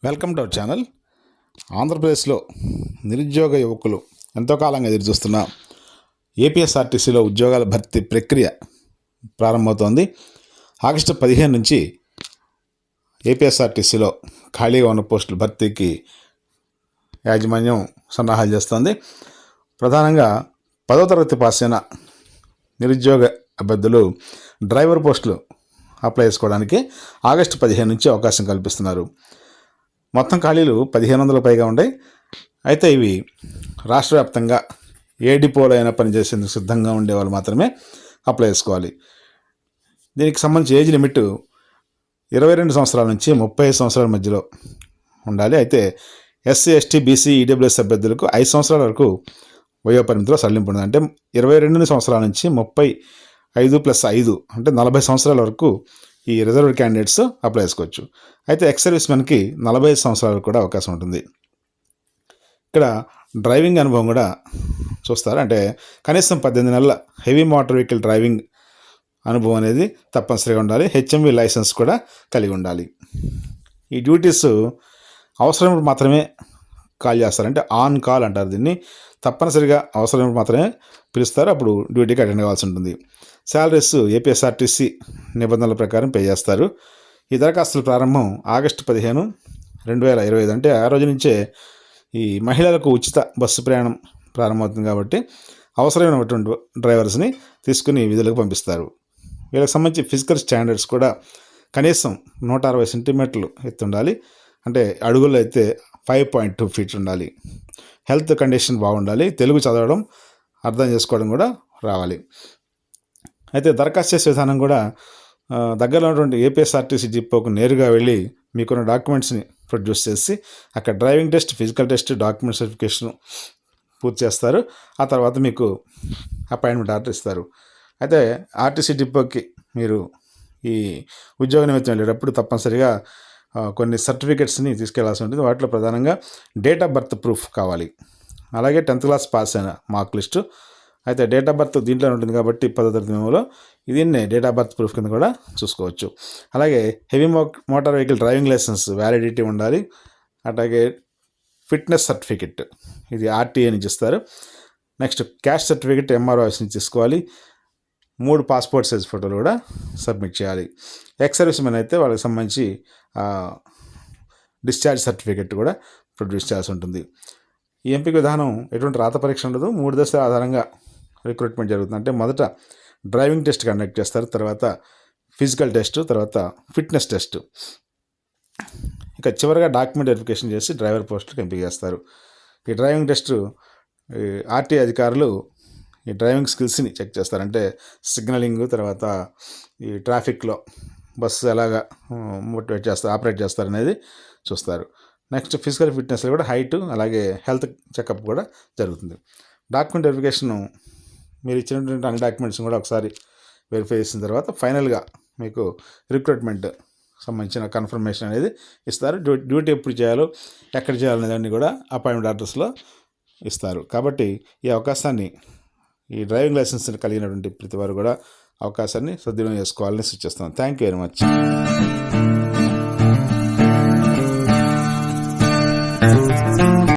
Welcome to our channel. ఆంధ్రప్రదేశ్లో నిరుద్యోగ యువకులు ఎంతో కాలంగా ఎదురుచూస్తున్న ఏపీఎస్ఆర్టీసీలో ఉద్యోగాల భర్తీ ప్రక్రియ ప్రారంభమవుతోంది. ఆగస్టు 15 నుంచి ఏపీఎస్ఆర్టీసీలో ఖాళీగా ఉన్న పోస్టుల భర్తీకి యాజమాన్యం సన్నాహాలు చేస్తోంది. ప్రధానంగా 10వ తరగతి పాస్ అయిన నిరుద్యోగ అభ్యర్థులు డ్రైవర్ పోస్టులు అప్లై చేసుకోవడానికి ఆగస్టు 15 నుంచి అవకాశం కల్పిస్తున్నారు. మొత్తం ఖాళీలు 1500 పైగా ఉన్నాయి. అయితే ఇవి రాష్ట్ర వ్యాప్తంగా ఏ డిపోలో అయినా పనిచేసేందుకు సిద్ధంగా ఉండే వాళ్ళు మాత్రమే అప్లై చేసుకోవాలి. దీనికి సంబంధించి ఏజ్ లిమిట్ 22 సంవత్సరాల నుంచి 35 సంవత్సరాల మధ్యలో ఉండాలి. అయితే ఎస్సీ, ఎస్టీ, బీసీ, ఈడబ్ల్యూఎస్ అభ్యర్థులకు 5 సంవత్సరాల వరకు వయోపరిమితిలో సడలింపు ఉంది. అంటే 22 సంవత్సరాల నుంచి 35 + 5 అంటే 40 సంవత్సరాల వరకు ఈ రిజర్వ్డ్ క్యాండిడేట్స్ అప్లై చేసుకోవచ్చు. అయితే ఎక్స్ సర్వీస్ మెన్కి 45 సంవత్సరాలకు కూడా అవకాశం ఉంటుంది. ఇక్కడ డ్రైవింగ్ అనుభవం కూడా చూస్తారు. అంటే కనీసం 18 నెలల హెవీ మోటార్ వెహికల్ డ్రైవింగ్ అనుభవం అనేది తప్పనిసరిగా ఉండాలి. హెచ్ఎంవి లైసెన్స్ కూడా కలిగి ఉండాలి. ఈ డ్యూటీస్ అవసరమైనప్పుడు మాత్రమే కాల్ చేస్తారు. అంటే ఆన్ కాల్ అంటారు దీన్ని. తప్పనిసరిగా అవసరమైనప్పుడు మాత్రమే పిలుస్తారు. అప్పుడు డ్యూటీకి అటెండ్ కావాల్సి ఉంటుంది. శాలరీస్ ఏపీఎస్ఆర్టీసీ నిబంధనల ప్రకారం పే చేస్తారు. ఈ దరఖాస్తుల ప్రారంభం ఆగస్టు 15, 2025 అంటే ఆ రోజు నుంచే ఈ మహిళలకు ఉచిత బస్సు ప్రయాణం ప్రారంభమవుతుంది. కాబట్టి అవసరమైనటువంటి డ్రైవర్స్ని తీసుకుని విధులకు పంపిస్తారు. వీళ్ళకి సంబంధించి ఫిజికల్ స్టాండర్డ్స్ కూడా కనీసం 160 సెంటీమీటర్లు ఎత్తు ఉండాలి. అంటే అడుగుల్లో అయితే 5.2 ఫీట్ ఉండాలి. హెల్త్ కండిషన్ బాగుండాలి. తెలుగు చదవడం, అర్థం చేసుకోవడం కూడా రావాలి. అయితే దరఖాస్తు చేసే విధానం కూడా దగ్గరలో ఉన్నటువంటి ఏపీఎస్ఆర్టీసీ డిపోకు నేరుగా వెళ్ళి మీకున్న డాక్యుమెంట్స్ని ప్రొడ్యూస్ చేసి అక్కడ driving test, physical test, document certification పూర్తి చేస్తారు. ఆ తర్వాత మీకు అపాయింట్మెంట్ ఆర్డర్ ఇస్తారు. అయితే ఆర్టీసీ డిపోకి మీరు ఈ ఉద్యోగ నిమిత్తం వెళ్ళేటప్పుడు తప్పనిసరిగా కొన్ని సర్టిఫికెట్స్ని తీసుకెళ్లాల్సి ఉంటుంది. వాటిలో ప్రధానంగా డేట్ ఆఫ్ బర్త్ ప్రూఫ్ కావాలి. అలాగే 10th క్లాస్ పాస్ అయిన మార్క్ లిస్టు. అయితే డేట్ ఆఫ్ బర్త్ దీంట్లో ఉంటుంది కాబట్టి 10వ తరగతి మెమోలో దీన్నే డేట్ ఆఫ్ బర్త్ ప్రూఫ్ కింద కూడా చూసుకోవచ్చు. అలాగే heavy motor vehicle driving license validity ఉండాలి. అలాగే ఫిట్నెస్ సర్టిఫికెట్ ఇది ఆర్టీఏ నుంచి ఇస్తారు. Next caste certificate MRO office నుంచి తీసుకోవాలి. 3 పాస్పోర్ట్ సైజ్ ఫోటోలు కూడా సబ్మిట్ చేయాలి. ఎక్స్ సర్వీస్ మెన్ అయితే వాళ్ళకి సంబంధించి డిశ్చార్జ్ సర్టిఫికెట్ కూడా ప్రొడ్యూస్ చేయాల్సి ఉంటుంది. ఈ ఎంపిక విధానం ఎటువంటి రాత పరీక్ష ఉండదు. 3 దశల ఆధారంగా రిక్రూట్మెంట్ జరుగుతుంది. అంటే మొదట డ్రైవింగ్ టెస్ట్ కండక్ట్ చేస్తారు, తర్వాత ఫిజికల్ టెస్ట్, తర్వాత ఫిట్నెస్ టెస్ట్, ఇక చివరిగా డాక్యుమెంట్ వెరిఫికేషన్ చేసి డ్రైవర్ పోస్టులకు ఎంపిక చేస్తారు. ఈ డ్రైవింగ్ టెస్ట్ ఆర్టీఏ అధికారులు ఈ డ్రైవింగ్ స్కిల్స్ని చెక్ చేస్తారు. అంటే సిగ్నలింగ్, తర్వాత ఈ ట్రాఫిక్లో బస్సు ఎలాగా ఆపరేట్ చేస్తారు అనేది చూస్తారు. నెక్స్ట్ ఫిజికల్ ఫిట్నెస్లో కూడా హైట్, అలాగే హెల్త్ చెకప్ కూడా జరుగుతుంది. డాక్యుమెంట్ వెరిఫికేషన్ మీరు ఇచ్చినటువంటి అన్ని డాక్యుమెంట్స్ కూడా ఒకసారి వెరిఫై చేసిన తర్వాత ఫైనల్గా మీకు రిక్రూట్మెంట్ సంబంధించిన కన్ఫర్మేషన్ అనేది ఇస్తారు. డ్యూటీ ఎప్పుడు చేయాలో, ఎక్కడ చేయాలనేదాన్ని కూడా అపాయింట్మెంట్ అడ్రస్లో ఇస్తారు. కాబట్టి ఈ అవకాశాన్ని, ఈ డ్రైవింగ్ లైసెన్స్ కలిగినటువంటి ప్రతి వారు కూడా అవకాశాన్ని సద్వినియోగం చేసుకోవాలని సూచిస్తున్నాను. Thank you very much.